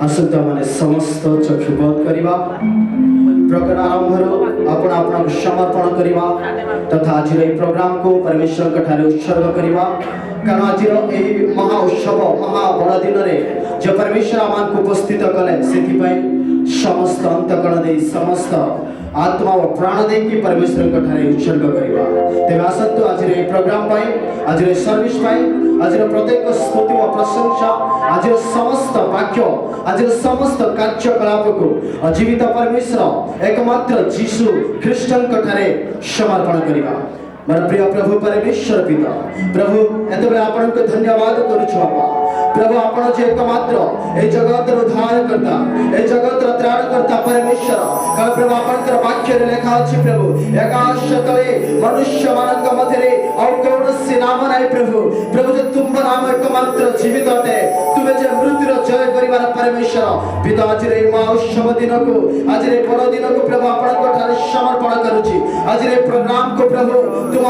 आसंता माने समस्त चक्षु बंद करवा प्रकरण आरंभ आपण आपण समर्पण करवा तथा आज प्रोग्राम को परमेश्वर कठारे उत्सर्ग करवा कारण आज महा उत्सव महा बड़ दिन में जो परमेश्वर आम को उपस्थित कले से समस्त अंतकरण दे समस्त आत्मा और प्राण दे कि परमेश्वर कठारे उत्सर्ग करवा तेज आसतु आज प्रोग्राम आज सर्विस आज प्रत्येक स्तुति और प्रशंसा आज समस्त वाक्य आज समस्त कार्यकलाप को जीवित परमेश्वर एकमात्र जीशु ख्रीष्टन कठारे समर्पण करवा मोर प्रिय प्रभु परमेश्वर पिता प्रभु एतबे आपण को धन्यवाद करूछु बाबा प्रभु आपण जे एकमात्र ए जगतर उद्धार करता ए जगतर त्राण करता परमेश्वर कारण प्रभु आपणकर वाक्य रे लेखा अछि प्रभु एकाश तळे मनुष्य मानक मध्यरे और कौनसी नाम नाही प्रभु प्रभु जे तुम नाम एकमात्र जीवित अटे तुमे जे मृत्युर जय करिवार परमेश्वर पिता आज रे मा शुभ दिन को आज रे बड़ दिन को प्रभु आपणक ठारे समर्पण करूची आज रे प्रोग्राम को प्रभु तुम